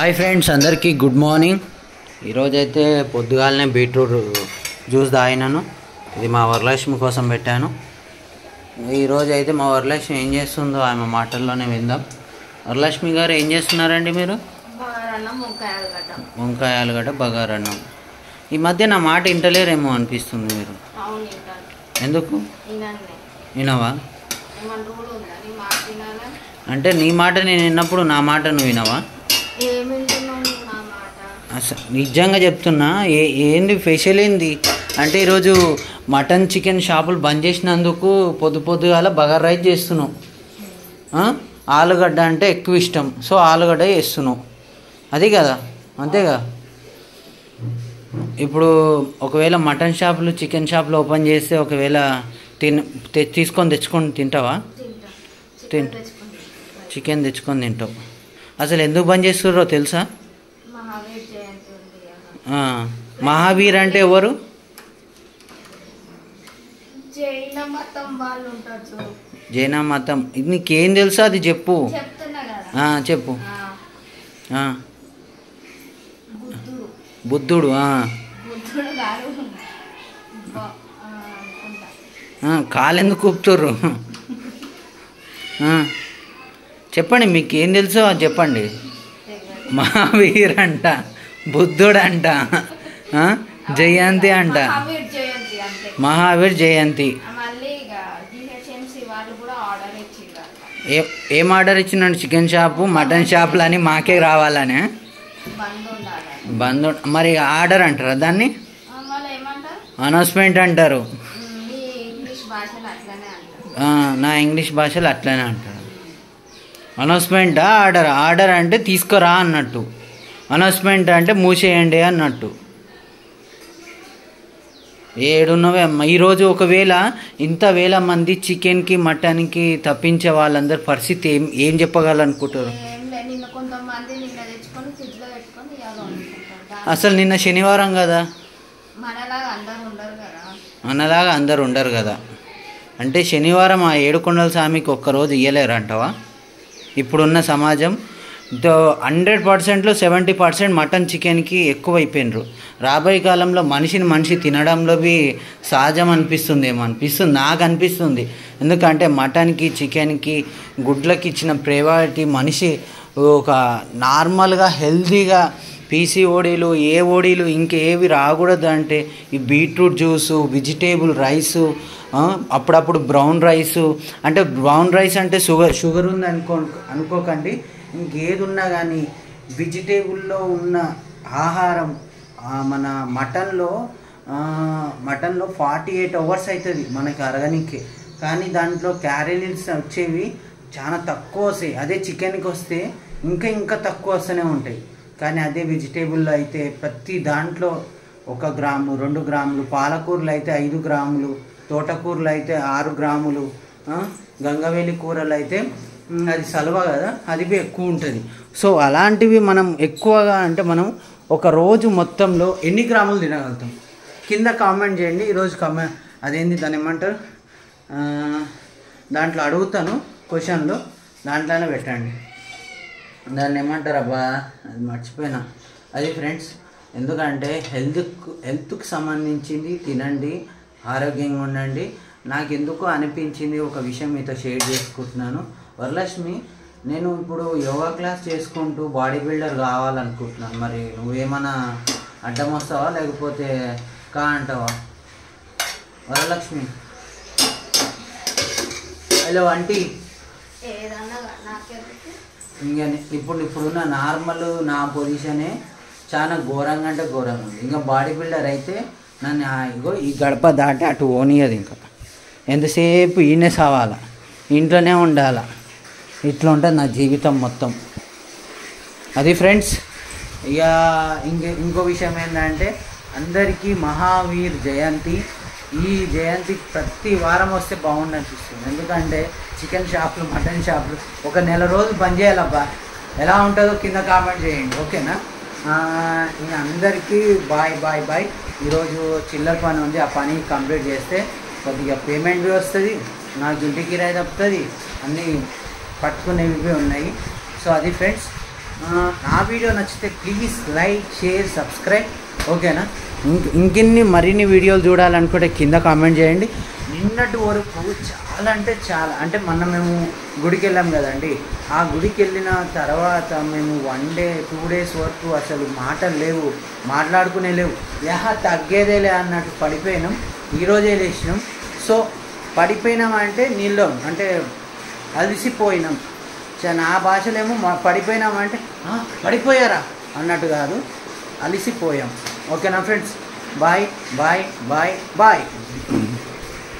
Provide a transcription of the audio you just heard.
Hi friends, అందరికీ good morning. ఈరోజైతే పొద్దుగాలనే beetroot juice తాగినాను. ఇది మా వరలక్ష్మి కోసం పెట్టాను. ఈరోజు అయితే మా వరలక్ష్మి ఏం చేస్తుందో ఆమె మాటల్లోనే విందాం. వరలక్ష్మి గారు ఏం చేస్తున్నారండి మీరు? వంకాయ ఆలుగడ్డ బగారన్నం. ఈ మధ్య నా మాట వింటలేరేమో అనిపిస్తుంది మీరు. ఎందుకు వినవా? అంటే నీ మాట నేను విన్నప్పుడు నా మాట నువ్వు వినవా? అసలు నిజంగా చెప్తున్నా, ఏంది స్పెషల్ ఏంది అంటే ఈరోజు మటన్ చికెన్ షాపులు బంద్ చేసినందుకు పొద్దుగాల బగారా రైస్ చేస్తున్నావు. ఆలుగడ్డ అంటే ఎక్కువ ఇష్టం, సో ఆలుగడ్డ చేస్తున్నావు. అది కదా, అంతేగా. ఇప్పుడు ఒకవేళ మటన్ షాపులు చికెన్ షాపులు ఓపెన్ చేస్తే ఒకవేళ తెచ్చుకొని తింటావా? చికెన్ తెచ్చుకొని తింటావు. అసలు ఎందుకు బంద్ చేస్తున్నారో తెలుసా? మహావీర్ అంటే ఎవరు? జైన మతం. ఇది నీకేం తెలుసా? అది చెప్పు. చెప్పు. బుద్ధుడు. కాలెందుకు కూపుతుర్రు? చెప్పండి, మీకు ఏం తెలుసో అది చెప్పండి. మహావీర్ అంట, బుద్ధుడు అంట, జయంతి అంట, మహావీర్ జయంతి. ఏం ఆర్డర్ ఇచ్చినాడు? చికెన్ షాపు మటన్ షాపులు అని మాకే రావాలని బంద్. మరి ఆర్డర్ అంటారా దాన్ని? అనౌన్స్మెంట్ అంటారు. నా ఇంగ్లీష్ భాషలో అట్లనే అంటారు. అనౌన్స్మెంటా ఆర్డర్? ఆర్డర్ అంటే తీసుకురా అన్నట్టు, అనౌన్స్మెంట్ అంటే మూసేయండి అన్నట్టు. ఏడున్నవే అమ్మ. ఈరోజు ఒకవేళ ఇంత వేల మంది చికెన్కి మటన్కి తప్పించే వాళ్ళందరి పరిస్థితి ఏం చెప్పగలనుకుంటారు? అసలు నిన్న శనివారం కదా, మనలాగా అందరు ఉండరు కదా. అంటే శనివారం ఆ ఏడుకొండల స్వామికి ఒక్కరోజు ఇయ్యలేరు అంటావా? ఇప్పుడున్న సమాజం 100%లో 70% మటన్ చికెన్కి ఎక్కువ అయిపోయినరు. రాబోయే కాలంలో మనిషి తినడంలో సహజం అనిపిస్తుంది. నాకు అనిపిస్తుంది. ఎందుకంటే మటన్కి చికెన్కి గుడ్లకి ఇచ్చిన ప్రయారిటీ మనిషి ఒక నార్మల్గా హెల్తీగా పీసీఓడీలు ఓడీలు ఇంకేవి రాకూడదు అంటే ఈ బీట్రూట్ జ్యూసు, వెజిటేబుల్ రైసు, అప్పుడప్పుడు బ్రౌన్ రైసు. అంటే బ్రౌన్ రైస్ అంటే షుగర్ ఉంది అనుకోకండి. ఇంకేది ఉన్నా కానీ వెజిటేబుల్లో ఉన్న ఆహారం మన మటన్లో 48 hours అవుతుంది మనకి అరగనికి. కానీ దాంట్లో క్యాలరీస్ వచ్చేవి చాలా తక్కువ వస్తాయి. అదే చికెన్కి వస్తే ఇంకా తక్కువ వస్తూనే ఉంటాయి. కానీ అదే వెజిటేబుల్లో అయితే ప్రతి దాంట్లో 1 గ్రాము 2 గ్రాములు, పాలకూరలు అయితే 5 గ్రాములు, తోటకూరలు అయితే 6 గ్రాములు, గంగవేలి కూరలు అయితే అది సలవ కదా, అది ఎక్కువ ఉంటుంది. సో అలాంటివి మనం ఎక్కువగా అంటే మనం ఒక రోజు మొత్తంలో ఎన్ని గ్రాములు తినగలుగుతాం? కింద కామెంట్ చేయండి. ఈరోజు అదేంటి దాన్ని ఏమంటారు, దాంట్లో అడుగుతాను క్వశ్చన్లో, దాంట్లోనే పెట్టండి. దాన్ని ఏమంటారు అబ్బా, అది మర్చిపోయినా. అది ఫ్రెండ్స్, ఎందుకంటే హెల్త్కి సంబంధించింది తినండి, ఆరోగ్యంగా ఉండండి. నాకు ఎందుకో అనిపించింది ఒక విషయం మీతో షేర్ చేసుకుంటున్నాను. వరలక్ష్మి, నేను ఇప్పుడు యోగా క్లాస్ చేసుకుంటూ బాడీ బిల్డర్ కావాలనుకుంటున్నాను. మరి నువ్వేమన్నా అడ్డం వస్తావా లేకపోతే అంటావా? Varalakshmi, hello aunty. ఇంకా ఇప్పుడున్న నార్మల్ నా పొజిషనే చాలా ఘోరంగా అంటే ఘోరంగా ఉంది. ఇంకా బాడీ బిల్డర్ అయితే నన్ను ఇగో ఈ గడప దాటి అటు ఓనియదు. ఇంకా ఎంతసేపు ఈయనే సావాలా, ఇంట్లోనే ఉండాలా, ఇట్లా ఉంటుంది నా జీవితం మొత్తం. అది ఫ్రెండ్స్. ఇక ఇంకో విషయం ఏంటంటే అందరికీ మహావీర్ జయంతి. ఈ జయంతి ప్రతి వారం వస్తే బాగుండు అనిపిస్తుంది. ఎందుకంటే చికెన్ షాపులు మటన్ షాపులు ఒక నెల రోజులు బంద్ చేయాలబ్బా. ఎలా ఉంటుందో కింద కామెంట్ చేయండి, ఓకేనా? ఇక అందరికీ బాయ్. ఈరోజు చిల్లర పని ఉంది, ఆ పని కంప్లీట్ చేస్తే కొద్దిగా పేమెంట్ వస్తుంది, నాకు ఇంటి కిరాయి తప్పుతుంది, అన్నీ పట్టుకునేవి ఉన్నాయి. సో అది ఫ్రెండ్స్, నా వీడియో నచ్చితే ప్లీజ్ లైక్ షేర్ సబ్స్క్రైబ్, ఓకేనా? ఇంకెన్ని మరిన్ని వీడియోలు చూడాలనుకుంటే కింద కామెంట్ చేయండి. నిన్నటి వరకు చాలా అంటే చాలా, అంటే మొన్న మేము గుడికి వెళ్ళాం కదండి, ఆ గుడికి వెళ్ళిన తర్వాత మేము 1 డే 2 డేస్ వరకు అసలు మాటలు లేవు, మాట్లాడుకునే లేవు, తగ్గేదేలే అన్నట్టు పడిపోయినాం. ఈరోజే లేచినాం. సో పడిపోయినాం అంటే నీళ్ళు అంటే అలసిపోయినాం. నా భాషలేమో పడిపోయినామంటే పడిపోయారా అన్నట్టు కాదు, అలసిపోయాం. ఓకేనా friends? Bye bye bye bye.